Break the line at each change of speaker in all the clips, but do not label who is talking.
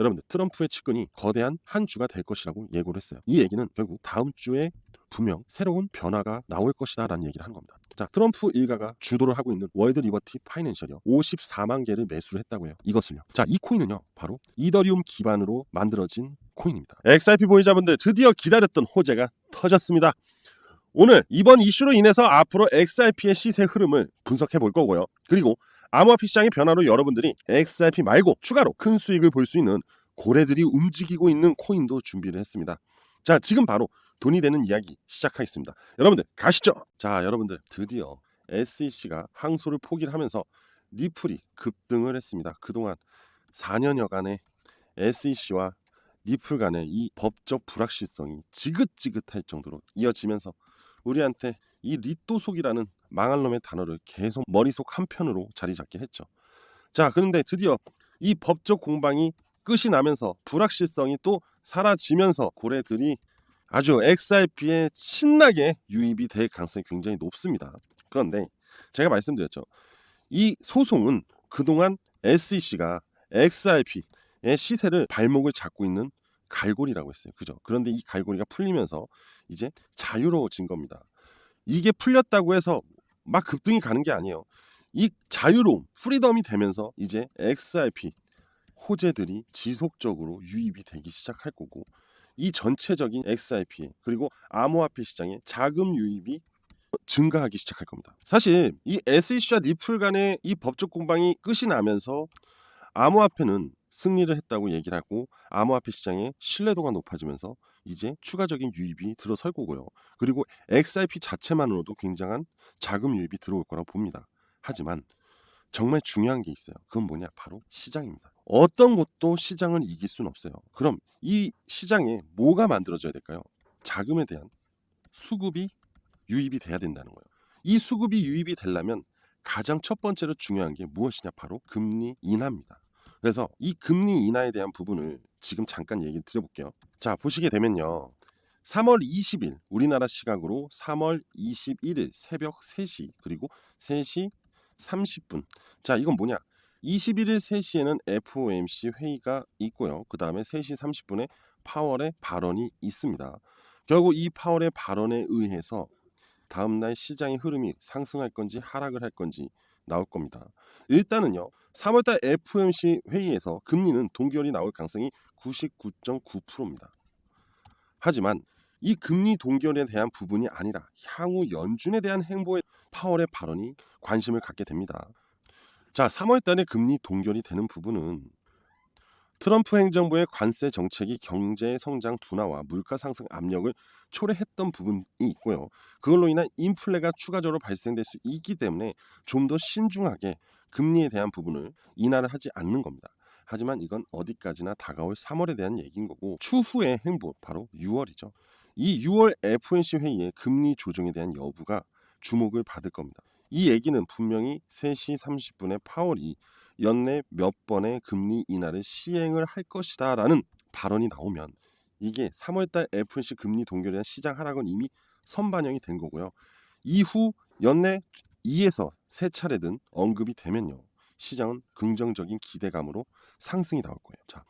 여러분들 트럼프의 측근이 거대한 한 주가 될 것이라고 예고를 했어요. 이 얘기는 결국 다음 주에 분명 새로운 변화가 나올 것이다 라는 얘기를 하는 겁니다. 자, 트럼프 일가가 주도를 하고 있는 월드 리버티 파이낸셜이요, 54만 개를 매수를 했다고 해요. 이것을요. 자, 이 코인은요 바로 이더리움 기반으로 만들어진 코인입니다. XRP 보유자분들, 드디어 기다렸던 호재가 터졌습니다. 오늘 이번 이슈로 인해서 앞으로 XRP의 시세 흐름을 분석해 볼 거고요. 그리고 암호화폐 시장의 변화로 여러분들이 XRP 말고 추가로 큰 수익을 볼 수 있는 고래들이 움직이고 있는 코인도 준비를 했습니다. 자, 지금 바로 돈이 되는 이야기 시작하겠습니다. 여러분들 가시죠. 자, 여러분들 드디어 SEC가 항소를 포기를 하면서 리플이 급등을 했습니다. 그동안 4년여간의 SEC와 리플 간의 이 법적 불확실성이 지긋지긋할 정도로 이어지면서 우리한테 이 리또속이라는 망할 놈의 단어를 계속 머릿속 한편으로 자리 잡게 했죠. 자, 그런데 드디어 이 법적 공방이 끝이 나면서 불확실성이 또 사라지면서 고래들이 아주 XRP에 신나게 유입이 될 가능성이 굉장히 높습니다. 그런데 제가 말씀드렸죠. 이 소송은 그동안 SEC가 XRP의 시세를 발목을 잡고 있는 갈고리라고 했어요. 그죠? 그런데 이 갈고리가 풀리면서 이제 자유로워진 겁니다. 이게 풀렸다고 해서 막 급등이 가는 게 아니에요. 이 자유로움, 프리덤이 되면서 이제 XRP 호재들이 지속적으로 유입이 되기 시작할 거고, 이 전체적인 XRP 그리고 암호화폐 시장의 자금 유입이 증가하기 시작할 겁니다. 사실 이 SEC와 리플 간의 이 법적 공방이 끝이 나면서 암호화폐는 승리를 했다고 얘기를 하고 암호화폐 시장의 신뢰도가 높아지면서 이제 추가적인 유입이 들어설 거고요. 그리고 XRP 자체만으로도 굉장한 자금 유입이 들어올 거라고 봅니다. 하지만 정말 중요한 게 있어요. 그건 뭐냐? 바로 시장입니다. 어떤 것도 시장을 이길 수는 없어요. 그럼 이 시장에 뭐가 만들어져야 될까요? 자금에 대한 수급이 유입이 돼야 된다는 거예요. 이 수급이 유입이 되려면 가장 첫 번째로 중요한 게 무엇이냐? 바로 금리 인하입니다. 그래서 이 금리 인하에 대한 부분을 지금 잠깐 얘기 드려볼게요. 자, 보시게 되면요. 3월 20일 우리나라 시각으로 3월 21일 새벽 3시 그리고 3시 30분. 자, 이건 뭐냐? 21일 3시에는 FOMC 회의가 있고요. 그 다음에 3시 30분에 파월의 발언이 있습니다. 결국 이 파월의 발언에 의해서 다음날 시장의 흐름이 상승할 건지 하락을 할 건지 나올 겁니다. 일단은요, 3월달 FOMC 회의에서 금리는 동결이 나올 가능성이 99.9%입니다. 하지만 이 금리 동결에 대한 부분이 아니라 향후 연준에 대한 행보에 파월의 발언이 관심을 갖게 됩니다. 자, 3월달에 금리 동결이 되는 부분은 트럼프 행정부의 관세 정책이 경제 성장 둔화와 물가 상승 압력을 초래했던 부분이 있고요. 그걸로 인한 인플레가 추가적으로 발생될 수 있기 때문에 좀 더 신중하게 금리에 대한 부분을 인하를 하지 않는 겁니다. 하지만 이건 어디까지나 다가올 3월에 대한 얘기인 거고, 추후의 행보 바로 6월이죠. 이 6월 FOMC 회의의 금리 조정에 대한 여부가 주목을 받을 겁니다. 이 얘기는 분명히 3시 30분에 파월이 연내 몇 번의 금리 인하를 시행을 할 것이다 라는 발언이 나오면 이게 3월달 FOMC 금리 동결에 대한 시장 하락은 이미 선반영이 된 거고요. 이후 연내 2에서 3차례든 언급이 되면요, 시장은 긍정적인 기대감으로 상승이 나올 거예요. 자,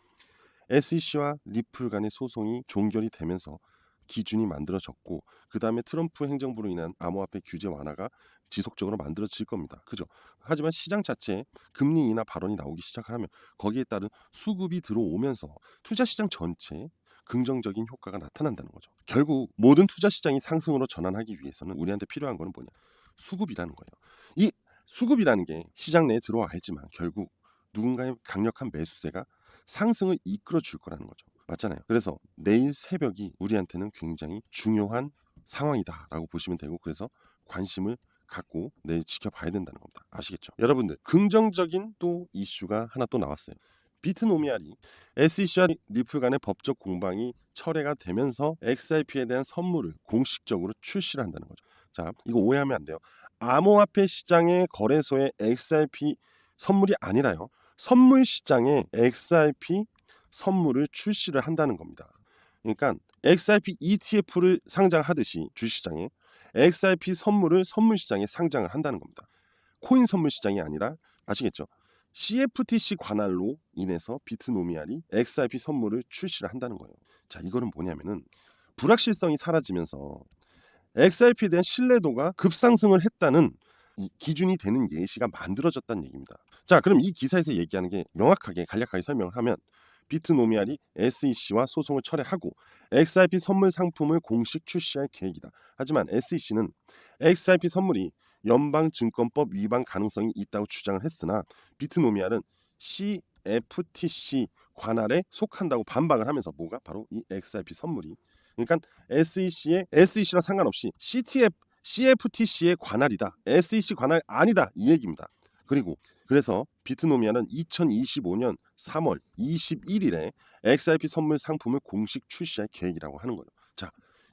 SEC와 리플 간의 소송이 종결이 되면서 기준이 만들어졌고, 그 다음에 트럼프 행정부로 인한 암호화폐 규제 완화가 지속적으로 만들어질 겁니다. 그죠? 하지만 시장 자체에 금리 인하 발언이 나오기 시작하면 거기에 따른 수급이 들어오면서 투자 시장 전체에 긍정적인 효과가 나타난다는 거죠. 결국 모든 투자 시장이 상승으로 전환하기 위해서는 우리한테 필요한 거는 뭐냐? 수급이라는 거예요. 이 수급이라는 게 시장 내에 들어와야지만 결국 누군가의 강력한 매수세가 상승을 이끌어 줄 거라는 거죠. 맞잖아요. 그래서 내일 새벽이 우리한테는 굉장히 중요한 상황이다라고 보시면 되고, 그래서 관심을 갖고 내일 지켜봐야 된다는 겁니다. 아시겠죠? 여러분들, 긍정적인 또 이슈가 하나 또 나왔어요. 비트노미알이 SEC와 리플 간의 법적 공방이 철회가 되면서 XRP에 대한 선물을 공식적으로 출시를 한다는 거죠. 자, 이거 오해하면 안 돼요. 암호화폐 시장의 거래소의 XRP 선물이 아니라요, 선물 시장에 XRP 선물을 출시를 한다는 겁니다. 그러니까 XRP ETF를 상장하듯이 주식시장에 XRP 선물을 선물 시장에 상장을 한다는 겁니다. 코인 선물 시장이 아니라, 아시겠죠? CFTC 관할로 인해서 비트노미알이 XRP 선물을 출시를 한다는 거예요. 자, 이거는 뭐냐면은 불확실성이 사라지면서 XRP에 대한 신뢰도가 급상승을 했다는 이 기준이 되는 예시가 만들어졌다는 얘기입니다. 자, 그럼 이 기사에서 얘기하는 게 명확하게 간략하게 설명을 하면 비트노미알이 SEC와 소송을 철회하고 XRP 선물 상품을 공식 출시할 계획이다. 하지만 SEC는 XRP 선물이 연방증권법 위반 가능성이 있다고 주장을 했으나 비트노미알은 CFTC 관할에 속한다고 반박을 하면서 뭐가 바로 이 XRP 선물이 그러니까 SEC랑 상관없이 CFTC의 관할이다. SEC 관할 아니다. 이 얘기입니다. 그래서 비트노미알은 2025년 3월 21일에 XRP 선물 상품을 공식 출시할 계획이라고 하는 거예요. 자,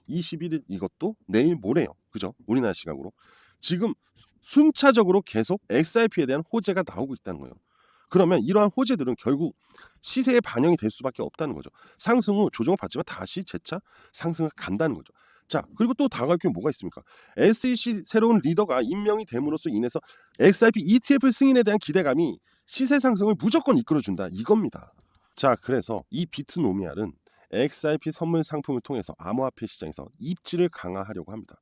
21일 이것도 내일 모레요. 그죠? 우리나라 시각으로. 지금 순차적으로 계속 XRP에 대한 호재가 나오고 있다는 거예요. 그러면 이러한 호재들은 결국 시세에 반영이 될 수밖에 없다는 거죠. 상승 후 조정을 받지만 다시 재차 상승을 간다는 거죠. 자, 그리고 또 다가올 게 뭐가 있습니까? SEC 새로운 리더가 임명이 됨으로써 인해서 XRP ETF 승인에 대한 기대감이 시세 상승을 무조건 이끌어준다 이겁니다. 자, 그래서 이 비트노미알은 XRP 선물 상품을 통해서 암호화폐 시장에서 입지를 강화하려고 합니다.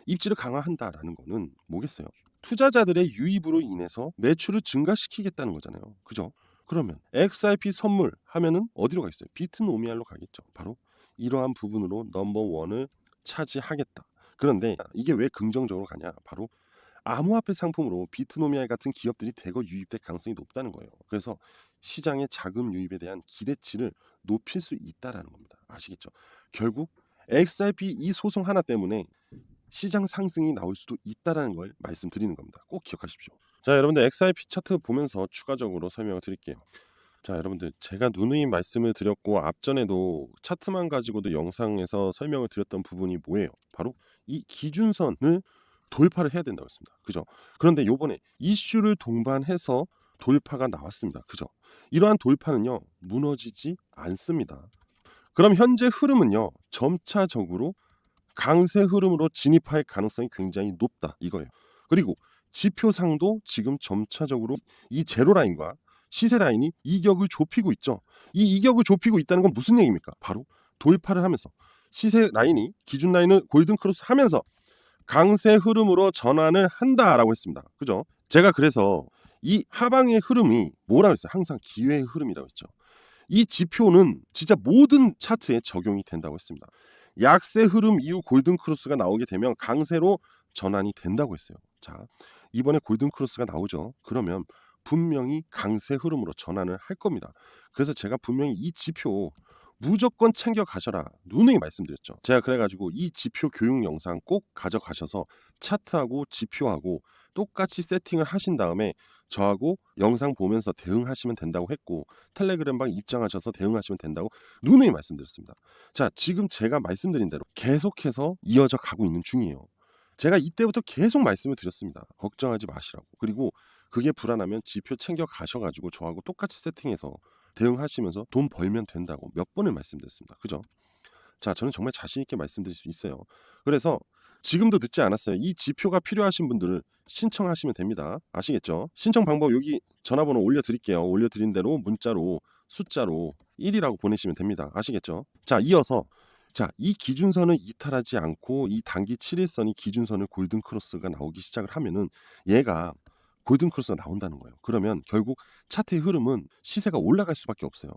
입지를 강화한다라는 거는 뭐겠어요? 투자자들의 유입으로 인해서 매출을 증가시키겠다는 거잖아요. 그죠? 그러면 XRP 선물 하면은 어디로 가겠어요? 비트노미알로 가겠죠. 바로 이러한 부분으로 넘버원을 차지하겠다. 그런데 이게 왜 긍정적으로 가냐? 바로 암호화폐 상품으로 비트노미알 같은 기업들이 대거 유입될 가능성이 높다는 거예요. 그래서 시장의 자금 유입에 대한 기대치를 높일 수 있다라는 겁니다. 아시겠죠? 결국 XRP 이 소송 하나 때문에 시장 상승이 나올 수도 있다라는 걸 말씀드리는 겁니다. 꼭 기억하십시오. 자, 여러분들 XRP 차트 보면서 추가적으로 설명을 드릴게요. 자, 여러분들 제가 누누이 말씀을 드렸고 앞전에도 차트만 가지고도 영상에서 설명을 드렸던 부분이 뭐예요? 바로 이 기준선을 돌파를 해야 된다고 했습니다. 그죠? 그런데 요번에 이슈를 동반해서 돌파가 나왔습니다. 그죠? 이러한 돌파는요 무너지지 않습니다. 그럼 현재 흐름은요 점차적으로 강세 흐름으로 진입할 가능성이 굉장히 높다 이거예요. 그리고 지표상도 지금 점차적으로 이 제로 라인과 시세 라인이 이격을 좁히고 있죠. 이 이격을 좁히고 있다는 건 무슨 얘기입니까? 바로 돌파를 하면서 시세 라인이 기준 라인을 골든 크로스 하면서 강세 흐름으로 전환을 한다라고 했습니다. 그죠? 제가 그래서 이 하방의 흐름이 뭐라고 했어요? 항상 기회의 흐름이라고 했죠. 이 지표는 진짜 모든 차트에 적용이 된다고 했습니다. 약세 흐름 이후 골든 크로스가 나오게 되면 강세로 전환이 된다고 했어요. 자, 이번에 골든 크로스가 나오죠. 그러면 분명히 강세 흐름으로 전환을 할 겁니다. 그래서 제가 분명히 이 지표 무조건 챙겨 가셔라 누누이 말씀드렸죠. 제가 그래가지고 이 지표 교육 영상 꼭 가져가셔서 차트하고 지표하고 똑같이 세팅을 하신 다음에 저하고 영상 보면서 대응하시면 된다고 했고 텔레그램방 입장하셔서 대응하시면 된다고 누누이 말씀드렸습니다. 자, 지금 제가 말씀드린 대로 계속해서 이어져 가고 있는 중이에요. 제가 이때부터 계속 말씀을 드렸습니다. 걱정하지 마시라고. 그리고 그게 불안하면 지표 챙겨 가셔가지고 저하고 똑같이 세팅해서 대응하시면서 돈 벌면 된다고 몇 번을 말씀드렸습니다. 그죠? 자, 저는 정말 자신 있게 말씀드릴 수 있어요. 그래서 지금도 늦지 않았어요. 이 지표가 필요하신 분들을 신청하시면 됩니다. 아시겠죠? 신청 방법 여기 전화번호 올려드릴게요. 올려드린 대로 문자로 숫자로 1이라고 보내시면 됩니다. 아시겠죠? 자, 이어서 이 기준선을 이탈하지 않고 이 단기 7일선이 기준선을 골든 크로스가 나오기 시작을 하면은 얘가 골든 크로스가 나온다는 거예요. 그러면 결국 차트의 흐름은 시세가 올라갈 수밖에 없어요.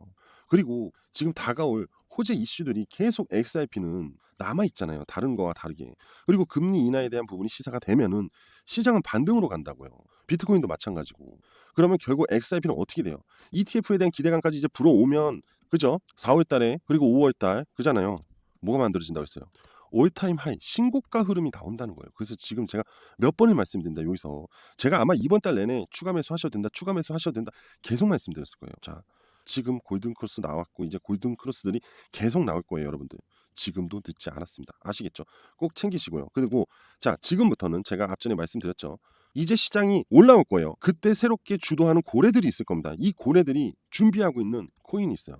그리고 지금 다가올 호재 이슈들이 계속 XRP는 남아 있잖아요. 다른 거와 다르게. 그리고 금리 인하에 대한 부분이 시사가 되면은 시장은 반등으로 간다고요. 비트코인도 마찬가지고. 그러면 결국 XRP는 어떻게 돼요? ETF에 대한 기대감까지 이제 불어오면 그죠? 4월 달에 그리고 5월 달 그잖아요. 뭐가 만들어진다고 했어요? 올타임 하이 신고가 흐름이 나온다는 거예요. 그래서 지금 제가 몇 번을 말씀드린다 여기서 제가 아마 이번 달 내내 추가 매수 하셔도 된다 추가 매수 하셔도 된다 계속 말씀드렸을 거예요. 자, 지금 골든 크로스 나왔고 이제 골든 크로스들이 계속 나올 거예요. 여러분들 지금도 늦지 않았습니다. 아시겠죠? 꼭 챙기시고요. 그리고 자, 지금부터는 제가 앞전에 말씀드렸죠. 이제 시장이 올라올 거예요. 그때 새롭게 주도하는 고래들이 있을 겁니다. 이 고래들이 준비하고 있는 코인이 있어요.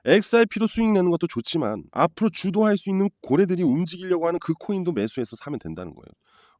XRP로 수익 내는 것도 좋지만 앞으로 주도할 수 있는 고래들이 움직이려고 하는 그 코인도 매수해서 사면 된다는 거예요.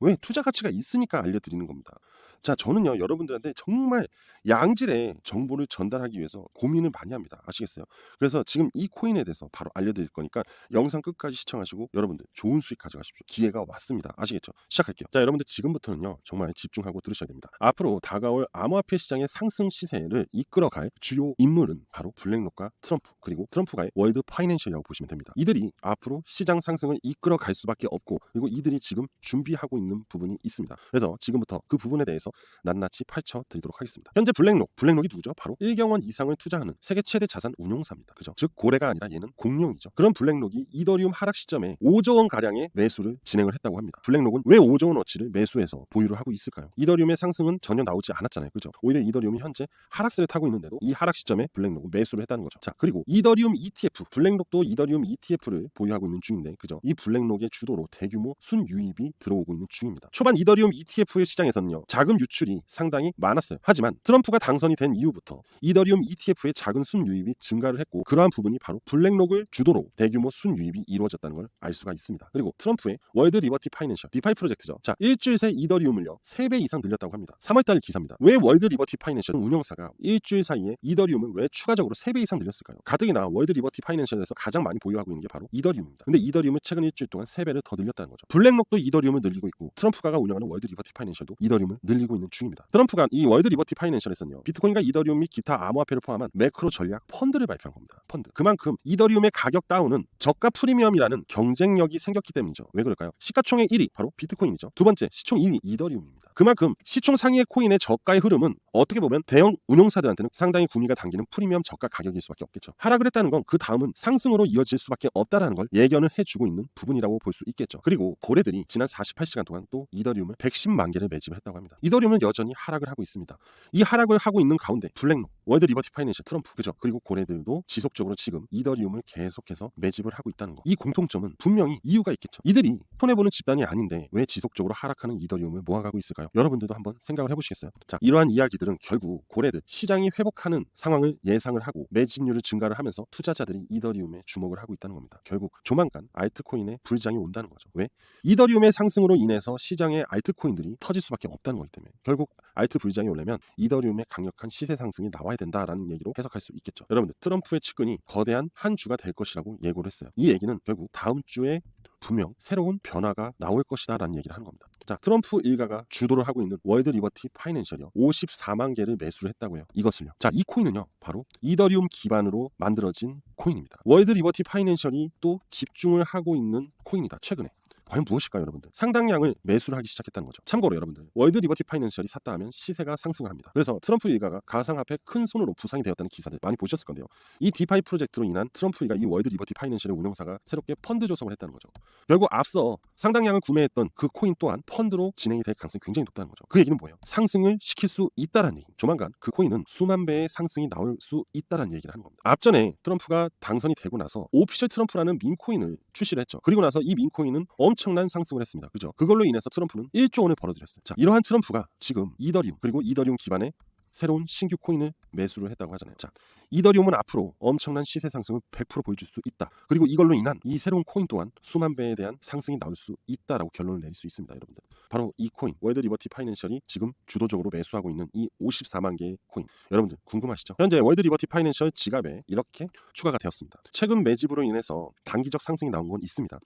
왜? 투자 가치가 있으니까 알려드리는 겁니다. 자, 저는요 여러분들한테 정말 양질의 정보를 전달하기 위해서 고민을 많이 합니다. 아시겠어요? 그래서 지금 이 코인에 대해서 바로 알려드릴 거니까 영상 끝까지 시청하시고 여러분들 좋은 수익 가져가십시오. 기회가 왔습니다. 아시겠죠? 시작할게요. 자, 여러분들 지금부터는요 정말 집중하고 들으셔야 됩니다. 앞으로 다가올 암호화폐 시장의 상승 시세를 이끌어갈 주요 인물은 바로 블랙록과 트럼프, 그리고 트럼프가의 월드 파이낸셜이라고 보시면 됩니다. 이들이 앞으로 시장 상승을 이끌어갈 수밖에 없고, 그리고 이들이 지금 준비하고 있는 부분이 있습니다. 그래서 지금부터 그 부분에 대해서 낱낱이 파헤쳐 드리도록 하겠습니다. 현재 블랙록이 누구죠? 바로 1경원 이상을 투자하는 세계 최대 자산 운용사입니다. 그죠? 즉 고래가 아니라 얘는 공룡이죠. 그런 블랙록이 이더리움 하락 시점에 5조 원 가량의 매수를 진행을 했다고 합니다. 블랙록은 왜 5조 원어치를 매수해서 보유를 하고 있을까요? 이더리움의 상승은 전혀 나오지 않았잖아요. 그죠? 오히려 이더리움이 현재 하락세를 타고 있는데도 이 하락 시점에 블랙록은 매수를 했다는 거죠. 자, 그리고 이더리움 ETF, 블랙록도 이더리움 ETF를 보유하고 있는 중인데, 그죠? 이 블랙록의 주도로 대규모 순유입이 들어오고 있는 중입니다. 초반 이더리움 ETF의 시장에서는요 자금 유출이 상당히 많았어요. 하지만 트럼프가 당선이 된 이후부터 이더리움 ETF의 작은 순유입이 증가를 했고, 그러한 부분이 바로 블랙록을 주도로 대규모 순유입이 이루어졌다는 걸 알 수가 있습니다. 그리고 트럼프의 월드 리버티 파이낸셜 디파이 프로젝트죠. 자, 일주일 새 이더리움을요 3배 이상 늘렸다고 합니다. 3월달 기사입니다. 왜 월드 리버티 파이낸셜 운영사가 일주일 사이에 이더리움을 왜 추가적으로 3배 이상 늘렸을까요? 가뜩이나 월드 리버티 파이낸셜에서 가장 많이 보유하고 있는 게 바로 이더리움입니다. 근데 이더리움을 최근 일주일 동안 3배를 더 늘렸다는 거죠. 블랙록도 이더리움을 늘리고 있고, 트럼프가 운영하는 월드 리버티 파이낸셜도 이더리움을 늘리고 있는 중입니다. 트럼프가 이 월드 리버티 파이낸셜에서는요 비트코인과 이더리움 및 기타 암호화폐를 포함한 매크로 전략 펀드를 발표한 겁니다. 펀드. 그만큼 이더리움의 가격 다운은 저가 프리미엄이라는 경쟁력이 생겼기 때문이죠. 왜 그럴까요? 시가총액 1위 바로 비트코인이죠. 두 번째 시총 2위 이더리움입니다. 그만큼 시총 상위의 코인의 저가의 흐름은 어떻게 보면 대형 운용사들한테는 상당히 구미가 당기는 프리미엄 저가 가격일 수밖에 없겠죠. 하락을 했다는 건 그 다음은 상승으로 이어질 수밖에 없다라는 걸 예견을 해주고 있는 부분이라고 볼 수 있겠죠. 그리고 고래들이 지난 48시간 동안 또 이더리움을 110만 개를 매집을 했다고 합니다. 이더리움은 여전히 하락을 하고 있습니다. 이 하락을 하고 있는 가운데 블랙록, 월드 리버티 파이낸셜, 트럼프, 그죠? 그리고 고래들도 지속적으로 지금 이더리움을 계속해서 매집을 하고 있다는 거. 이 공통점은 분명히 이유가 있겠죠. 이들이 손해보는 집단이 아닌데 왜 지속적으로 하락하는 이더리움을 모아가고 있을까요? 여러분들도 한번 생각을 해보시겠어요? 자, 이러한 이야기들은 결국 고래들, 시장이 회복하는 상황을 예상을 하고 매집률을 증가를 하면서 투자자들이 이더리움에 주목을 하고 있다는 겁니다. 결국 조만간 알트코인에 불장이 온다는 거죠. 왜? 이더리움의 상승으로 인해서 시장의 알트코인들이 터질 수밖에 없다는 거기 때문에 결국 알트 불장이 오려면 이더리움의 강력한 시세 상승이 나와야 된다라는 얘기로 해석할 수 있겠죠. 여러분들, 트럼프의 측근이 거대한 한 주가 될 것이라고 예고를 했어요. 이 얘기는 결국 다음 주에 분명 새로운 변화가 나올 것이다 라는 얘기를 하는 겁니다. 자, 트럼프 일가가 주도를 하고 있는 월드 리버티 파이낸셜이요 54만 개를 매수를 했다고요. 이것을요. 자, 이 코인은요 바로 이더리움 기반으로 만들어진 코인입니다. 월드 리버티 파이낸셜이 또 집중을 하고 있는 코인이다. 최근에 과연 무엇일까요, 여러분들? 상당량을 매수를 하기 시작했다는 거죠. 참고로 여러분들, 월드 리버티 파이낸셜이 샀다 하면 시세가 상승을 합니다. 그래서 트럼프 일가가 가상화폐 큰 손으로 부상이 되었다는 기사들 많이 보셨을 건데요. 이 디파이 프로젝트로 인한 트럼프 일가 이 월드 리버티 파이낸셜의 운영사가 새롭게 펀드 조성을 했다는 거죠. 결국 앞서 상당량을 구매했던 그 코인 또한 펀드로 진행이 될 가능성이 굉장히 높다는 거죠. 그 얘기는 뭐예요? 상승을 시킬 수 있다라는 얘기. 조만간 그 코인은 수만 배의 상승이 나올 수 있다라는 얘기를 하는 겁니다. 앞전에 트럼프가 당선이 되고 나서 오피셜 트럼프라는 민코인을 출시를 했죠. 그리고 나서 이 민코인은 엄청난 상승을 했습니다. 그죠? 그걸로 인해서 트럼프는 1조 원을 벌어들였어요. 자, 이러한 트럼프가 지금 이더리움, 그리고 이더리움 기반의 새로운 신규 코인을 매수를 했다고 하잖아요. 자, 이더리움은 앞으로 엄청난 시세 상승을 100% 보여줄 수 있다. 그리고 이걸로 인한 이 새로운 코인 또한 수만 배에 대한 상승이 나올 수 있다라고 결론을 내릴 수 있습니다, 여러분들. 바로 이 코인, 월드 리버티 파이낸셜이 지금 주도적으로 매수하고 있는 이 54만 개의 코인. 여러분들 궁금하시죠? 현재 월드 리버티 파이낸셜 지갑에 이렇게 추가가 되었습니다. 최근 매집으로 인해서 단기적 상승이 나온 건 있습니다.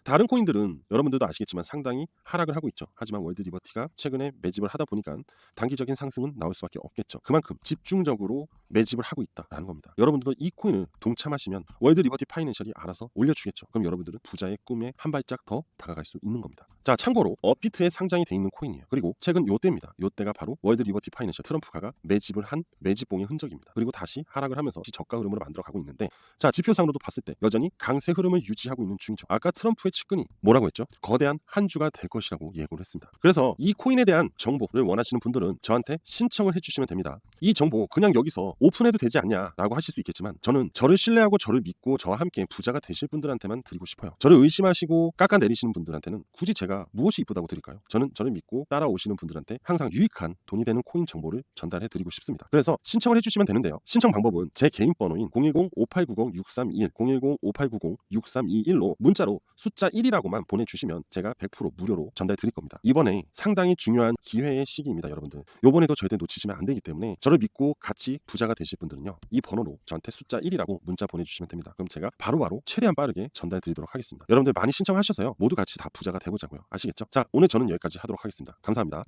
다른 코인들은 여러분들도 아시겠지만 상당히 하락을 하고 있죠. 하지만 월드 리버티가 최근에 매집을 하다 보니까 단기적인 상승은 나올 수밖에 없겠죠. 그만큼 집중적으로 매집을 하고 있다라는 겁니다. 여러분들도 이 코인을 동참하시면 월드 리버티 파이낸셜이 알아서 올려주겠죠. 그럼 여러분들은 부자의 꿈에 한 발짝 더 다가갈 수 있는 겁니다. 자, 참고로 업비트에 상장이 돼 있는 코인이에요. 그리고 최근 요때입니다. 요때가 바로 월드 리버티 파이낸셜 트럼프가 매집을 한 매집봉의 흔적입니다. 그리고 다시 하락을 하면서 저가 흐름으로 만들어가고 있는데, 자, 지표상으로도 봤을 때 여전히 강세 흐름을 유지하고 있는 중이죠. 아까 트럼프의 측근이 뭐라고 했죠? 거대한 한 주가 될 것이라고 예고를 했습니다. 그래서 이 코인에 대한 정보를 원하시는 분들은 저한테 신청을 해주시면 됩니다. 이 정보 그냥 여기서 오픈해도 되지 않냐라고 하실 수 있겠지만, 저는 저를 신뢰하고 저를 믿고 저와 함께 부자가 되실 분들한테만 드리고 싶어요. 저를 의심하시고 깎아내리시는 분들한테는 굳이 제가 무엇이 이쁘다고 드릴까요? 저는 저를 믿고 따라오시는 분들한테 항상 유익한 돈이 되는 코인 정보를 전달해 드리고 싶습니다. 그래서 신청을 해주시면 되는데요. 신청 방법은 제 개인 번호인 010-5890-6321, 010-5890-6321로 문자로 숫자 숫자 1이라고만 보내주시면 제가 100% 무료로 전달 드릴 겁니다. 이번에 상당히 중요한 기회의 시기입니다, 여러분들. 요번에도 절대 놓치시면 안 되기 때문에 저를 믿고 같이 부자가 되실 분들은요, 이 번호로 저한테 숫자 1이라고 문자 보내주시면 됩니다. 그럼 제가 바로바로 최대한 빠르게 전달 드리도록 하겠습니다. 여러분들 많이 신청하셔서요, 모두 같이 다 부자가 되보자고요. 아시겠죠? 자, 오늘 저는 여기까지 하도록 하겠습니다. 감사합니다.